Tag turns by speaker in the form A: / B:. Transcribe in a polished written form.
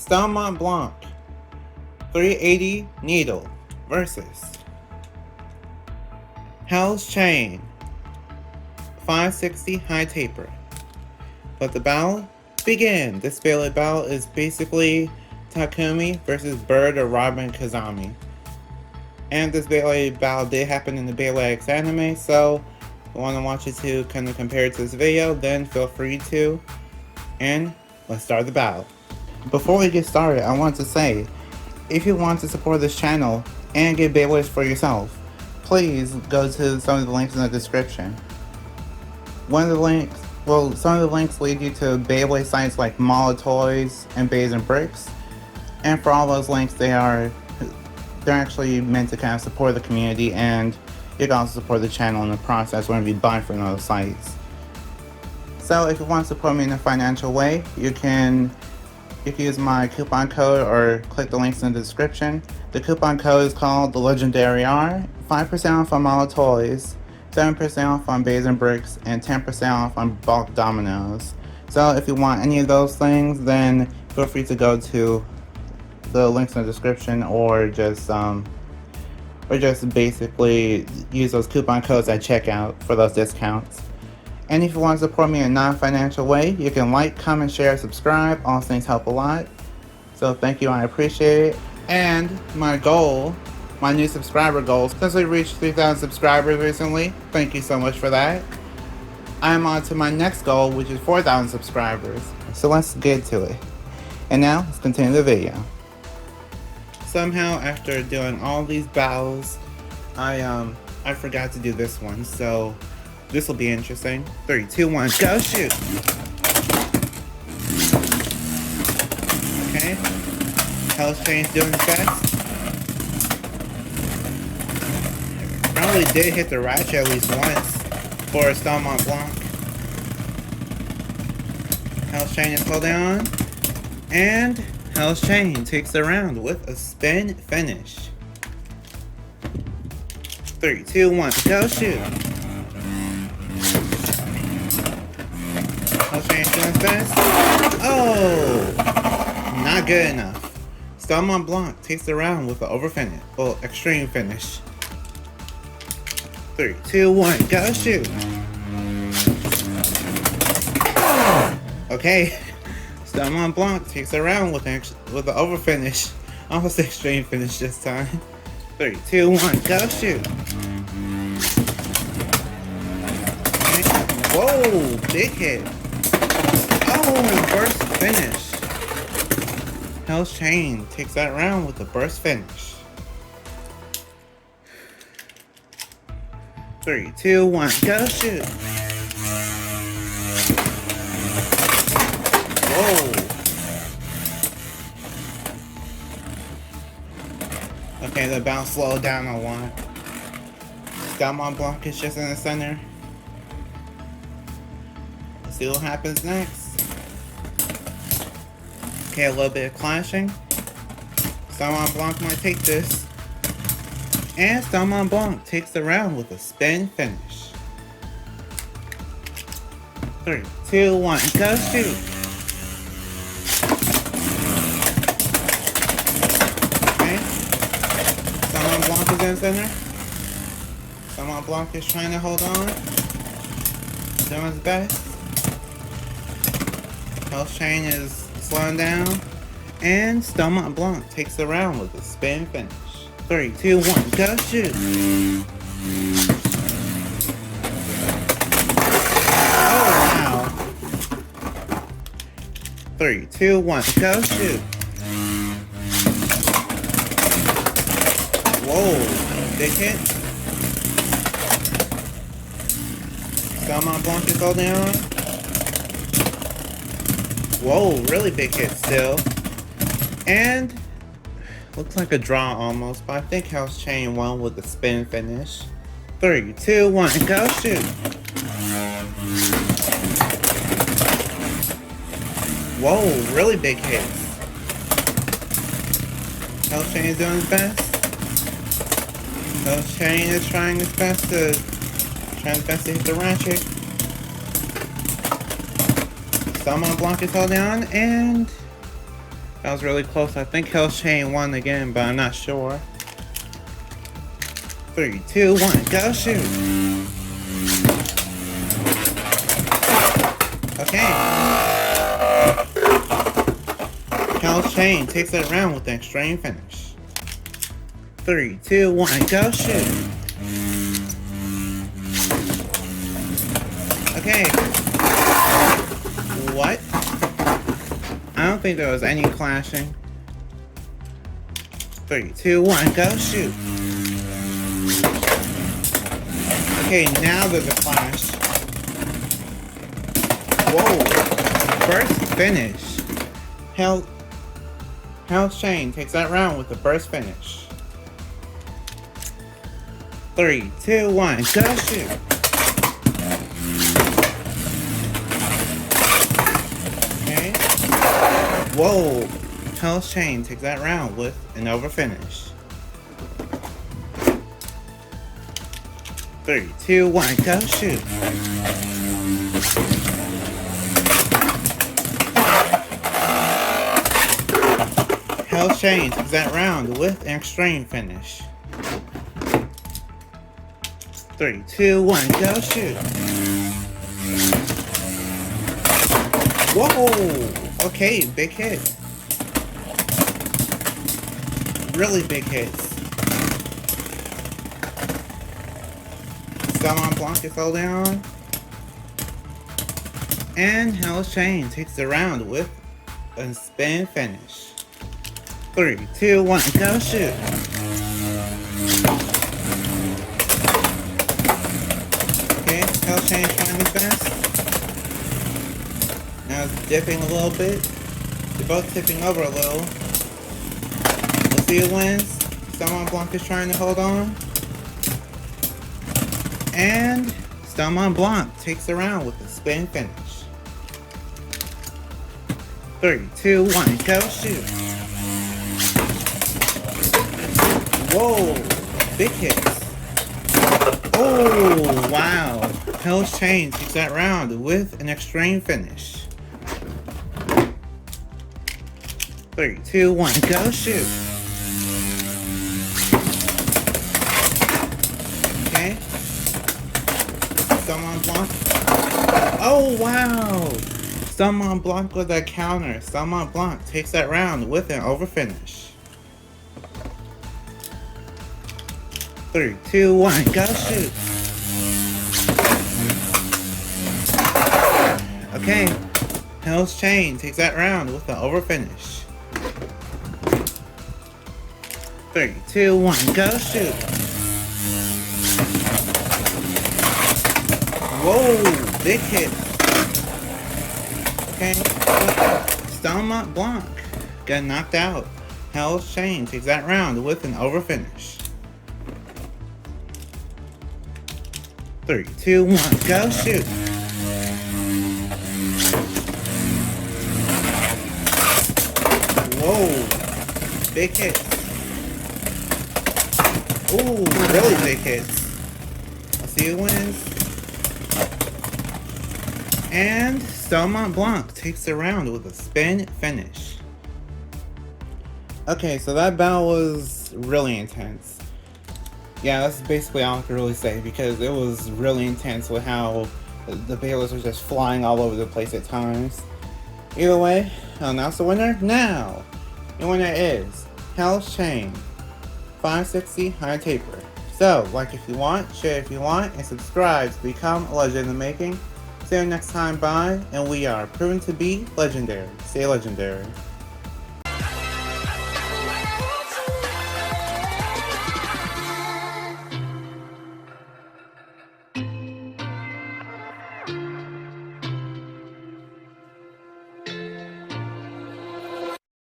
A: Mont Blanc 380 Needle versus Hell's Chain 560 High Taper. Let the battle begin. This Beyblade battle is basically Takumi versus Bird or Robin Kazami. And this Beyblade battle did happen in the Beyblade X anime, so if you want to watch it to kind of compare it to this video, then feel free to. And let's start the battle. Before we get started, I want to say, if you want to support this channel and get Beyblades for yourself, please go to some of the links in the description. Some of the links lead you to Beyblade sites like Mall of Toys and Bays and Bricks. And for all those links, they're actually meant to kind of support the community, and you can also support the channel in the process whenever you buy from those sites. So if you want to support me in a financial way, you can use my coupon code or click the links in the description. The coupon code is called the Legendary R. 5% off on Mall of Toys, 7% off on Bays and Bricks, and 10% off on bulk dominoes. So if you want any of those things, then feel free to go to the links in the description, or just basically use those coupon codes at checkout for those discounts. And if you want to support me in a non-financial way, you can like, comment, share, subscribe. All things help a lot. So thank you, I appreciate it. And my new subscriber goal, since we reached 3,000 subscribers recently, thank you so much for that. I'm on to my next goal, which is 4,000 subscribers. So let's get to it. And now, let's continue the video. Somehow, after doing all these battles, I forgot to do this one, so this will be interesting. 3, 2, 1, go shoot! Okay. Hell's Chain's doing his best. Probably did hit the ratchet at least once for Mont Blanc. Hell's Chain is holding on. And Hell's Chain takes the round with a spin finish. 3, 2, 1, go shoot! Hell's Chain's doing his best. Oh! Not good enough. Mont Blanc takes the round with an extreme finish. 3, 2, 1, go shoot! Okay. Mont Blanc takes the round with the over finish. Almost extreme finish this time. 3, 2, 1, go shoot! Okay. Whoa! Big hit! Oh, burst finish! Hell's Chain takes that round with a burst finish. 3, 2, 1, go shoot! Whoa! Okay, the bounce slowed down a lot. Mont Blanc is just in the center. Let's see what happens next. Okay, a little bit of clashing. Mont Blanc might take this. And Mont Blanc takes the round with a spin finish. 3, 2, 1, go shoot! Okay. Mont Blanc is in the center. Mont Blanc is trying to hold on. Doing his best. Hell's Chain is slowing down. And Mont Blanc takes the round with a spin finish. 3, 2, 1, go shoot! Oh, wow. 3, 2, 1, go shoot! Whoa, big hit. Mont Blanc is holding on. Whoa, really big hit still. And looks like a draw almost, but I think Hell's Chain won with a spin finish. 3, 2, 1, go shoot! Whoa, really big hits. Hell's Chain is doing his best. Hell's Chain is trying his best to hit the ratchet. Mont Blanc is holding on, and That was really close. I think Hell's Chain won again, but I'm not sure. 3, 2, 1, go shoot! Okay. Hell's Chain takes that round with an extreme finish. 3, 2, 1, go shoot! Okay. What? I don't think there was any clashing. 3, 2, 1, go shoot! Okay, now there's a clash. Whoa! First finish. Hell's Chain takes that round with the first finish. 3, 2, 1, go shoot! Okay. Whoa! Hell's Chain takes that round with an over finish. 3, 2, 1, go shoot! Hell's Chain takes that round with an extreme finish. 3, 2, 1, go shoot! Whoa! Okay, big hit. Really big hits. Mont Blanc is holding on. And Hell's Chain takes the round with a spin finish. 3, 2, 1, go shoot! Okay, Hell's Chain trying his best. Now it's dipping a little bit. They're both tipping over a little. We'll see who wins. Mont Blanc is trying to hold on. And Mont Blanc takes the round with a spin finish. 3, 2, 1, go shoot! Whoa! Big hits. Oh, wow. Hell's Chain takes that round with an extreme finish. 3, 2, 1, go shoot! Okay. Mont Blanc. Oh, wow! Mont Blanc with that counter. Mont Blanc takes that round with an over finish. 3, 2, 1, go shoot! Okay, Hell's Chain takes that round with an over finish. 3, 2, 1, go shoot! Whoa, big hit. Okay, Mont Blanc got knocked out. Hell's Chain takes that round with an over finish. 3, 2, 1, go shoot! Whoa, big hits. Ooh, really big hits. Let's see who wins. And Mont Blanc takes the round with a spin finish. Okay, so that battle was really intense. Yeah, that's basically all I can really say because it was really intense with how the Beyblades were just flying all over the place at times. Either way, I'll announce the winner now. The winner is Hell's Chain 560 High Taper. So, like if you want, share if you want, and subscribe to become a legend in the making. See you next time, bye, and we are proven to be legendary. Stay legendary.